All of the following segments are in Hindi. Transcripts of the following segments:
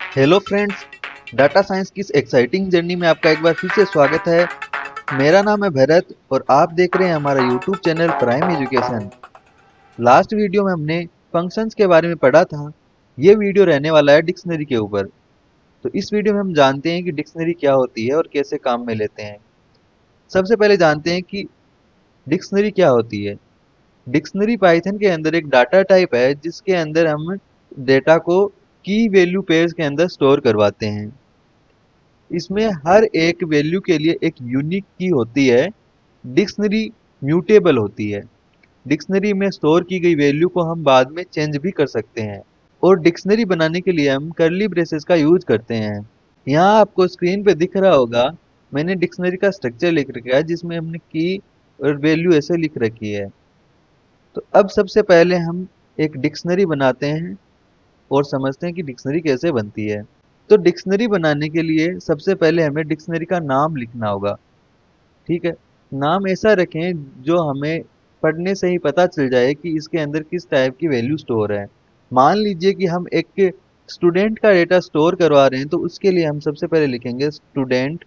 हेलो फ्रेंड्स, डाटा साइंस की इस एक्साइटिंग जर्नी में आपका एक बार फिर से स्वागत है। मेरा नाम है भरत और आप देख रहे हैं हमारा YouTube channel prime education. Last video में हमने फंक्शंस के बारे में पढ़ा था। ये वीडियो रहने वाला है डिक्शनरी के ऊपर। तो इस वीडियो में हम जानते हैं कि डिक्शनरी क्या होती है और कैसे काम में लेते हैं। सबसे पहले जानते हैं कि डिक्शनरी क्या होती है। डिक्शनरी पाइथन के अंदर एक डाटा टाइप है जिसके अंदर हम डेटा को की वैल्यू पेयर्स के अंदर स्टोर करवाते हैं। इसमें हर एक वैल्यू के लिए एक यूनिक की होती है। डिक्शनरी म्यूटेबल होती है। डिक्शनरी में स्टोर की गई वैल्यू को हम बाद में चेंज भी कर सकते हैं। और डिक्शनरी बनाने के लिए हम कर्ली ब्रेसेस का यूज करते हैं। यहाँ आपको स्क्रीन पे दिख रहा होगा, मैंने डिक्शनरी का स्ट्रक्चर लिख रखा है जिसमें हमने की और वैल्यू ऐसे लिख रखी है। तो अब सबसे पहले हम एक डिक्शनरी बनाते हैं और समझते हैं कि डिक्शनरी कैसे बनती है। तो डिक्शनरी बनाने के लिए सबसे पहले हमें डिक्शनरी का नाम लिखना होगा। ठीक है। नाम ऐसा रखें जो हमें पढ़ने से ही पता चल जाए कि इसके अंदर किस टाइप की वैल्यू स्टोर है। मान लीजिए कि हम एक स्टूडेंट का डेटा स्टोर करवा रहे हैं, तो उसके लिए हम सबसे पहले लिखेंगे स्टूडेंट।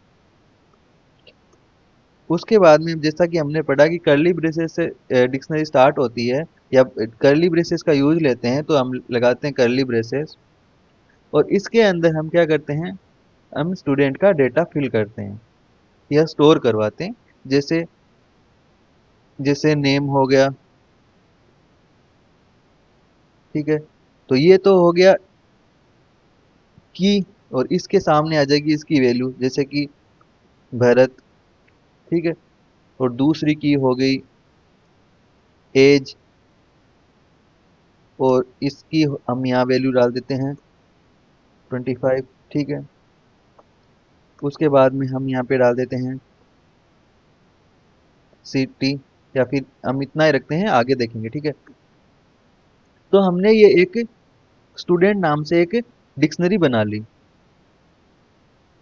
उसके बाद में जैसा कि हमने पढ़ा कि कर्ली ब्रेसेस से डिक्शनरी स्टार्ट होती है, या कर्ली ब्रेसेस का यूज लेते हैं तो हम लगाते हैं कर्ली ब्रेसेस। और इसके अंदर हम क्या करते हैं, हम स्टूडेंट का डेटा फिल करते हैं या स्टोर करवाते हैं। जैसे जैसे नेम हो गया। ठीक है। तो ये तो हो गया की, और इसके सामने आ जाएगी इसकी वैल्यू, जैसे कि भरत। ठीक है। और दूसरी की हो गई एज, और इसकी हम यहाँ वैल्यू डाल देते हैं 25। ठीक है। उसके बाद में हम यहाँ पे डाल देते हैं सिटी, या फिर हम इतना ही रखते हैं, आगे देखेंगे। ठीक है। तो हमने ये एक स्टूडेंट नाम से एक डिक्शनरी बना ली।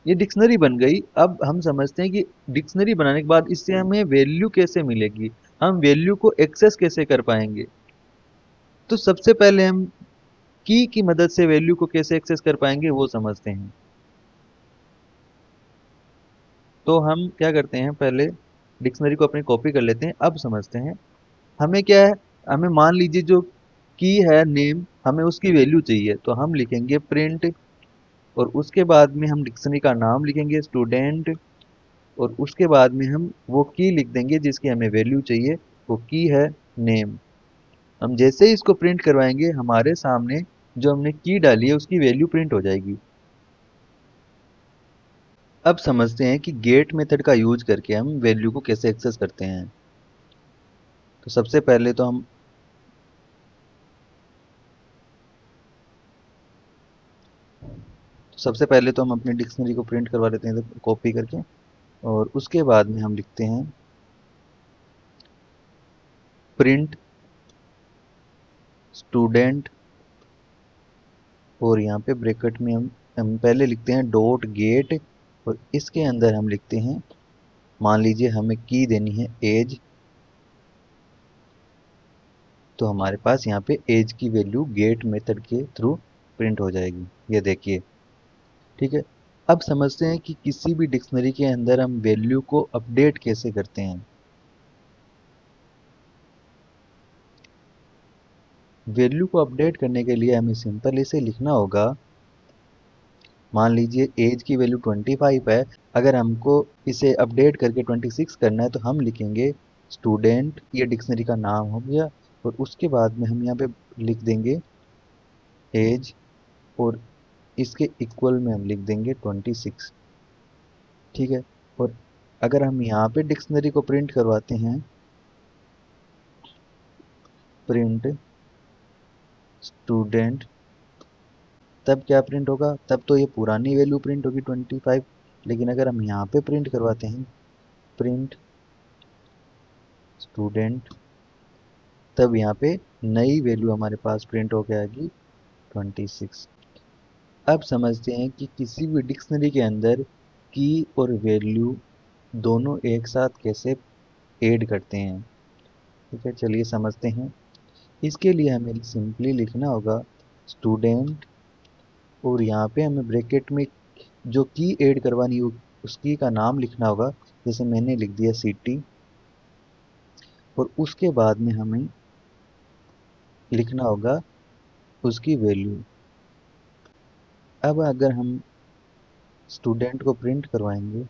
ये डिक्शनरी बन गई। अब हम समझते हैं कि डिक्शनरी बनाने के बाद इससे हमें वैल्यू कैसे मिलेगी, हम वैल्यू को एक्सेस कैसे कर पाएंगे। तो सबसे पहले हम की मदद से वैल्यू को कैसे एक्सेस कर पाएंगे वो समझते हैं। तो हम क्या करते हैं, पहले डिक्शनरी को अपनी कॉपी कर लेते हैं। अब समझते हैं हमें क्या है। हमें मान लीजिए जो की है नेम, हमें उसकी वैल्यू चाहिए, तो हम लिखेंगे प्रिंट। और उसके बाद में हम डिक्शनरी का नाम लिखेंगे स्टूडेंट। और उसके बाद में हम वो की लिख देंगे जिसकी हमें वैल्यू चाहिए। वो की है नेम। हम जैसे ही इसको प्रिंट करवाएंगे, हमारे सामने जो हमने की डाली है उसकी वैल्यू प्रिंट हो जाएगी। अब समझते हैं कि गेट मेथड का यूज करके हम वैल्यू को कैसे एक्सेस करते हैं। तो सबसे पहले तो हम अपनी डिक्शनरी को प्रिंट करवा लेते हैं कॉपी करके। और उसके बाद में हम लिखते हैं प्रिंट स्टूडेंट। और यहाँ पे ब्रैकेट में हम पहले लिखते हैं डॉट गेट। और इसके अंदर हम लिखते हैं, मान लीजिए हमें की देनी है एज। तो हमारे पास यहाँ पे एज की वैल्यू गेट मेथड के थ्रू प्रिंट हो जाएगी, ये देखिए। ठीक है। अब समझते हैं कि किसी भी डिक्शनरी के अंदर हम वैल्यू को अपडेट कैसे करते हैं। वैल्यू को अपडेट करने के लिए हमें सिंपल इसे लिखना होगा। मान लीजिए एज की वैल्यू 25 है। अगर हमको इसे अपडेट करके 26 करना है, तो हम लिखेंगे स्टूडेंट, ये डिक्शनरी का नाम हो गया। और उसके बाद में हम यहाँ पे लिख देंगे एज, और इसके इक्वल में हम लिख देंगे 26। ठीक है। और अगर हम यहाँ पे डिक्शनरी को प्रिंट करवाते हैं, प्रिंट स्टूडेंट, तब क्या प्रिंट होगा, तब तो ये पुरानी वैल्यू प्रिंट होगी 25। लेकिन अगर हम यहाँ पे प्रिंट करवाते हैं प्रिंट स्टूडेंट, तब यहाँ पे नई वैल्यू हमारे पास प्रिंट होके आएगी 26। अब समझते हैं कि किसी भी डिक्शनरी के अंदर की और वैल्यू दोनों एक साथ कैसे ऐड करते हैं। ठीक है, चलिए समझते हैं। इसके लिए हमें सिंपली लिखना होगा स्टूडेंट और यहाँ पे हमें ब्रैकेट में जो की ऐड करवानी हो उसकी का नाम लिखना होगा। जैसे मैंने लिख दिया सिटी, और उसके बाद में हमें लिखना होगा उसकी वैल्यू। अब अगर हम स्टूडेंट को प्रिंट करवाएंगे,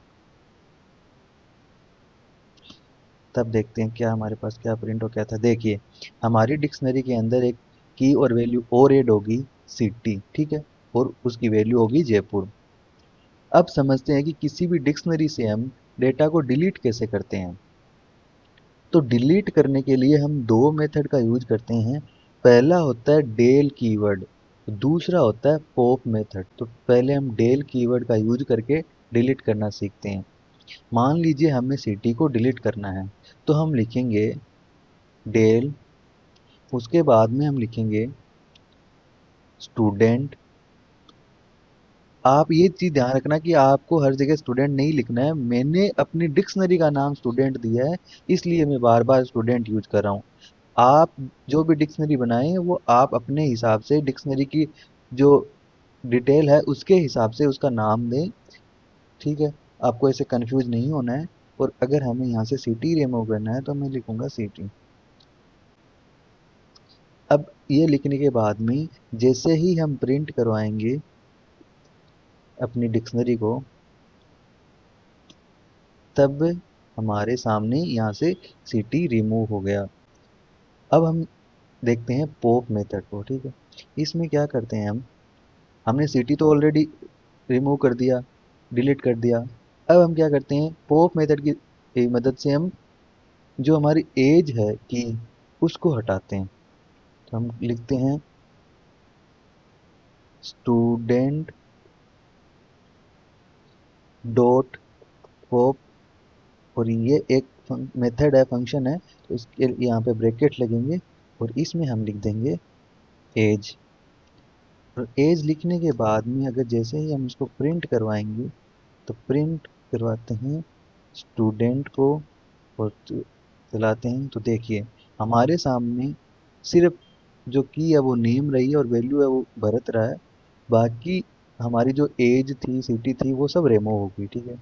तब देखते हैं क्या हमारे पास क्या प्रिंट हो क्या था। देखिए, हमारी डिक्शनरी के अंदर एक की और वैल्यू और ऐड होगी सिटी, ठीक है, और उसकी वैल्यू होगी जयपुर। अब समझते हैं कि किसी भी डिक्शनरी से हम डेटा को डिलीट कैसे करते हैं। तो डिलीट करने के लिए हम दो मेथड का यूज करते हैं। पहला होता है डेल कीवर्ड, दूसरा होता है पॉप मेथड। तो पहले हम डेल कीवर्ड का यूज करके डिलीट करना सीखते हैं। मान लीजिए हमें सिटी को डिलीट करना है, तो हम लिखेंगे डेल, उसके बाद में हम लिखेंगे स्टूडेंट। आप ये चीज ध्यान रखना कि आपको हर जगह स्टूडेंट नहीं लिखना है। मैंने अपनी डिक्शनरी का नाम स्टूडेंट दिया है, इसलिए मैं बार बार स्टूडेंट यूज कर रहा हूँ। आप जो भी डिक्शनरी बनाएं वो आप अपने हिसाब से डिक्शनरी की जो डिटेल है उसके हिसाब से उसका नाम दें, ठीक है। आपको ऐसे कंफ्यूज नहीं होना है। और अगर हमें यहाँ से सिटी रिमूव करना है तो मैं लिखूंगा सिटी। अब ये लिखने के बाद में जैसे ही हम प्रिंट करवाएंगे अपनी डिक्शनरी को, तब हमारे सामने यहाँ से सिटी रिमूव हो गया। अब हम देखते हैं पॉप मेथड को, ठीक है। इसमें क्या करते हैं हम, हमने सिटी तो ऑलरेडी रिमूव कर दिया, डिलीट कर दिया। अब हम क्या करते हैं, पॉप मेथड की मदद से हम जो हमारी एज है की उसको हटाते हैं। तो हम लिखते हैं स्टूडेंट डॉट पॉप, और ये एक मेथड है, फंक्शन है, तो इसके यहाँ पे ब्रैकेट लगेंगे और इसमें हम लिख देंगे एज। और एज लिखने के बाद में अगर जैसे ही हम इसको प्रिंट करवाएंगे, तो प्रिंट करवाते हैं स्टूडेंट को और चलाते हैं, तो देखिए हमारे सामने सिर्फ जो की है वो नेम रही है और वैल्यू है वो भरत रहा है। बाकी हमारी जो एज थी सिटी थी वो सब रिमूव हो गई, ठीक है।